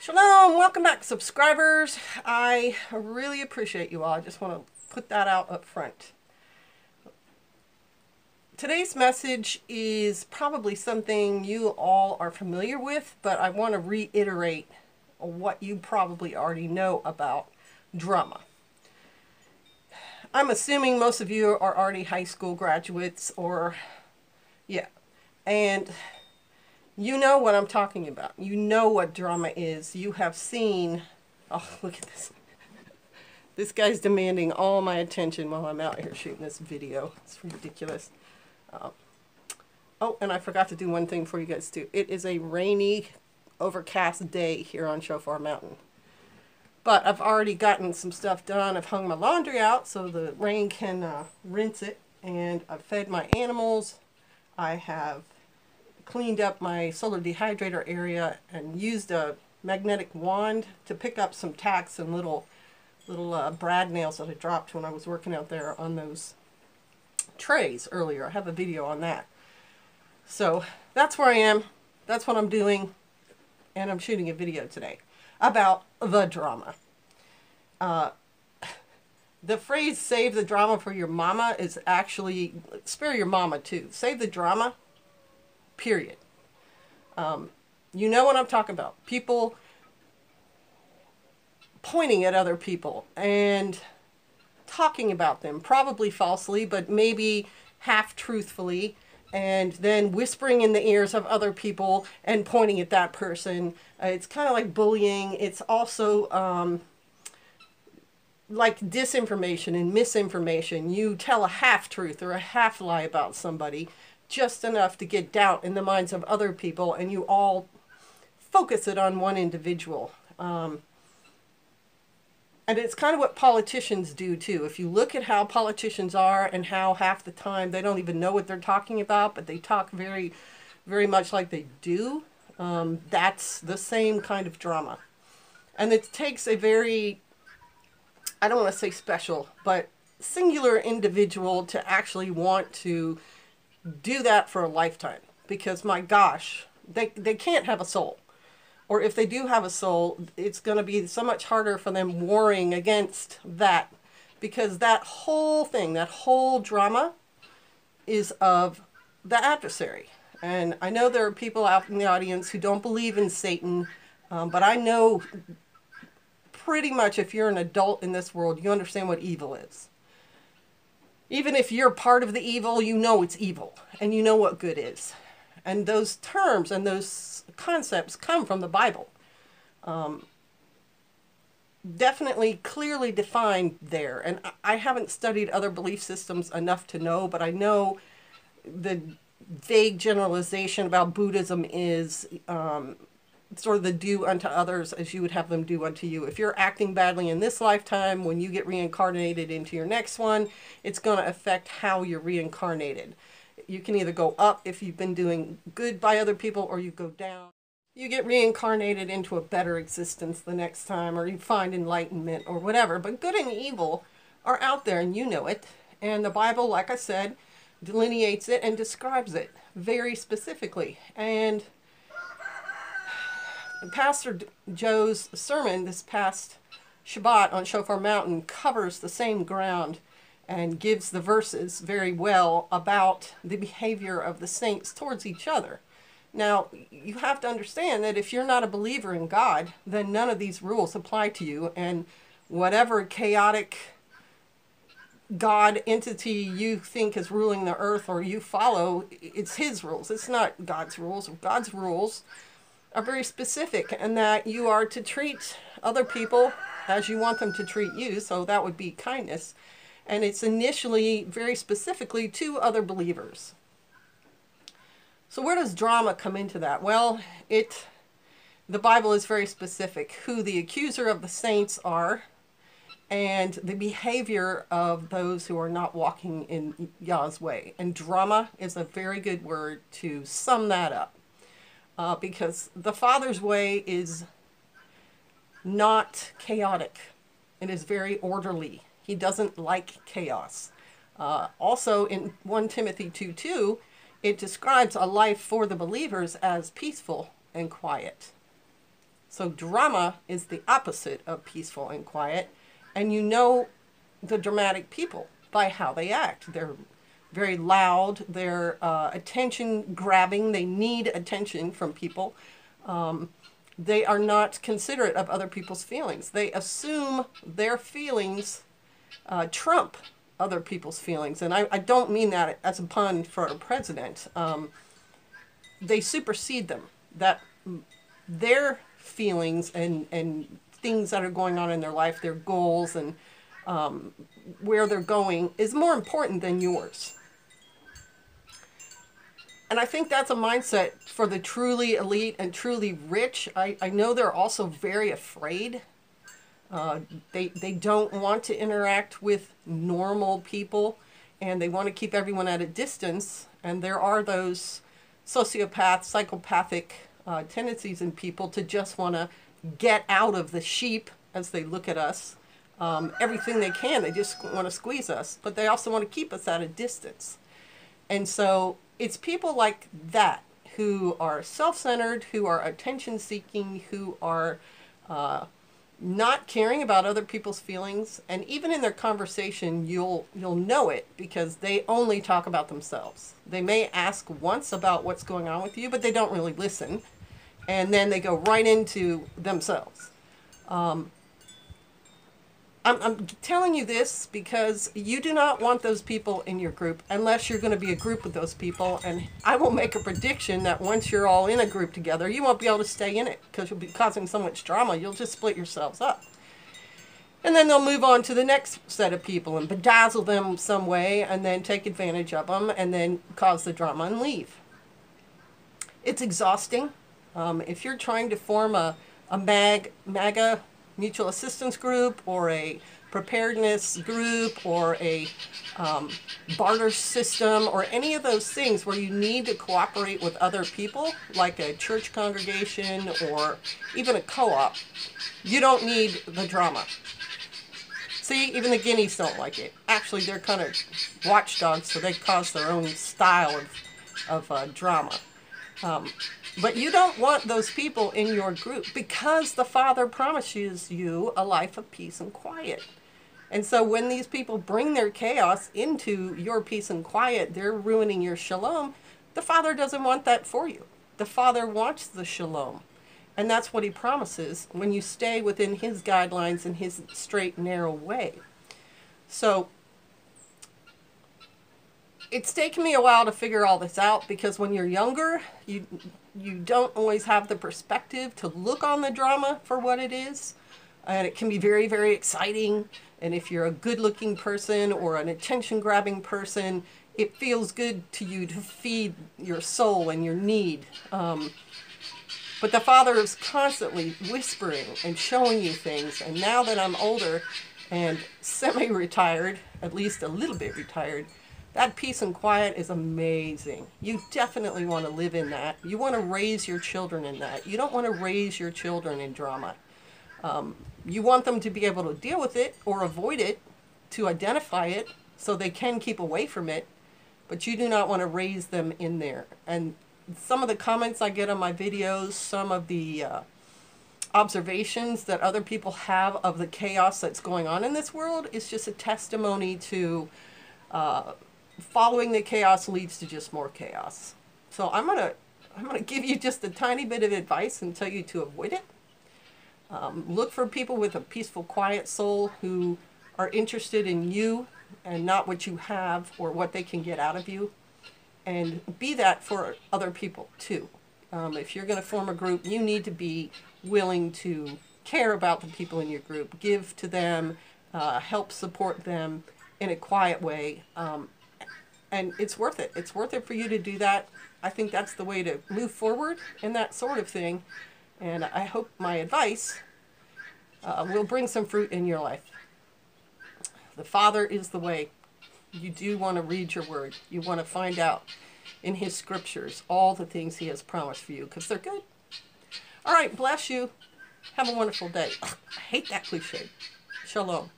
Shalom, welcome back, subscribers. I really appreciate you all. I just want to put that out up front. Today's message is probably something you all are familiar with, but I want to reiterate what you probably already know about drama. I'm assuming most of you are already high school graduates and you know what I'm talking about. You know what drama is. You have seen, oh, look at this. This guy's demanding all my attention while I'm out here shooting this video. It's ridiculous. Oh, and I forgot to do one thing for you guys too. It is a rainy, overcast day here on Shofar Mountain. But I've already gotten some stuff done. I've hung my laundry out so the rain can rinse it. And I've fed my animals. I have cleaned up my solar dehydrator area and used a magnetic wand to pick up some tacks and little brad nails that I dropped when I was working out there on those trays earlier. I have a video on that. So that's where I am. That's what I'm doing. And I'm shooting a video today about the drama. The phrase "save the drama for your mama" is actually spare your mama too. Save the drama, period. You know what I'm talking about. People pointing at other people and talking about them, probably falsely, but maybe half-truthfully, and then whispering in the ears of other people and pointing at that person. It's kind of like bullying. It's also like disinformation and misinformation. You tell a half-truth or a half-lie about somebody, just enough to get doubt in the minds of other people, and you all focus it on one individual. And it's kind of what politicians do too. If you look at how politicians are and how half the time they don't even know what they're talking about, but they talk very, very much like they do, that's the same kind of drama. And it takes a very, I don't want to say special, but singular individual to actually want to do that for a lifetime. Because my gosh, they can't have a soul. Or if they do have a soul, it's going to be so much harder for them warring against that. Because that whole thing, that whole drama is of the adversary. And I know there are people out in the audience who don't believe in Satan. But I know pretty much if you're an adult in this world, you understand what evil is. Even if you're part of the evil, you know it's evil. And you know what good is. And those terms and those concepts come from the Bible. Definitely clearly defined there. And I haven't studied other belief systems enough to know, but I know the vague generalization about Buddhism is sort of the do unto others as you would have them do unto you. If you're acting badly in this lifetime, when you get reincarnated into your next one, it's going to affect how you're reincarnated. You can either go up if you've been doing good by other people, or you go down. You get reincarnated into a better existence the next time, or you find enlightenment or whatever. But good and evil are out there, and you know it. And the Bible, like I said, delineates it and describes it very specifically. And Pastor Joe's sermon this past Shabbat on Shofar Mountain covers the same ground and gives the verses very well about the behavior of the saints towards each other. Now, you have to understand that if you're not a believer in God, then none of these rules apply to you, and whatever chaotic God entity you think is ruling the earth or you follow, it's his rules. It's not God's rules. God's rules are very specific, and that you are to treat other people as you want them to treat you, so that would be kindness. And it's initially very specifically to other believers. So where does drama come into that? Well, the Bible is very specific who the accuser of the saints are and the behavior of those who are not walking in Yah's way. And drama is a very good word to sum that up. Because the Father's way is not chaotic. It is very orderly. He doesn't like chaos. Also, in 1 Timothy 2:2, it describes a life for the believers as peaceful and quiet. So drama is the opposite of peaceful and quiet. And you know the dramatic people by how they act. They're very loud. They're attention grabbing. They need attention from people. They are not considerate of other people's feelings. They assume their feelings trump other people's feelings. And I don't mean that as a pun for a president. They supersede them. That their feelings and things that are going on in their life, their goals and where they're going is more important than yours. And I think that's a mindset for the truly elite and truly rich. I know they're also very afraid. They don't want to interact with normal people, and they want to keep everyone at a distance. And there are those sociopath, psychopathic tendencies in people to just want to get out of the sheep as they look at us. Everything they can, they just want to squeeze us, but they also want to keep us at a distance. And so it's people like that who are self-centered, who are attention-seeking, who are not caring about other people's feelings. And even in their conversation, you'll know it because they only talk about themselves. They may ask once about what's going on with you, but they don't really listen. And then they go right into themselves. I'm telling you this because you do not want those people in your group unless you're going to be a group with those people. And I will make a prediction that once you're all in a group together, you won't be able to stay in it because you'll be causing so much drama. You'll just split yourselves up. And then they'll move on to the next set of people and bedazzle them some way and then take advantage of them and then cause the drama and leave. It's exhausting. If you're trying to form a MAGA mutual assistance group or a preparedness group or a barter system or any of those things where you need to cooperate with other people, like a church congregation or even a co-op, you don't need the drama. See, even the guineas don't like it. Actually, they're kind of watchdogs, so they cause their own style of drama. But you don't want those people in your group because the Father promises you a life of peace and quiet. And so when these people bring their chaos into your peace and quiet, they're ruining your shalom. The Father doesn't want that for you. The Father wants the shalom. And that's what he promises when you stay within his guidelines and his straight, narrow way. So it's taken me a while to figure all this out because when you're younger, you don't always have the perspective to look on the drama for what it is. And it can be very, very exciting. And if you're a good-looking person or an attention-grabbing person, it feels good to you to feed your soul and your need. But the Father is constantly whispering and showing you things. And now that I'm older and semi-retired, at least a little bit retired, that peace and quiet is amazing. You definitely want to live in that. You want to raise your children in that. You don't want to raise your children in drama. You want them to be able to deal with it or avoid it, to identify it so they can keep away from it, but you do not want to raise them in there. And some of the comments I get on my videos, some of the observations that other people have of the chaos that's going on in this world is just a testimony to following the chaos leads to just more chaos. So I'm gonna give you just a tiny bit of advice and tell you to avoid it. Look for people with a peaceful, quiet soul who are interested in you and not what you have or what they can get out of you. And be that for other people too. If you're going to form a group, you need to be willing to care about the people in your group, give to them, help support them in a quiet way. And it's worth it. It's worth it for you to do that. I think that's the way to move forward in that sort of thing. And I hope my advice will bring some fruit in your life. The Father is the way. You do want to read your word. You want to find out in his scriptures all the things he has promised for you because they're good. All right, bless you. Have a wonderful day. Ugh, I hate that cliche. Shalom.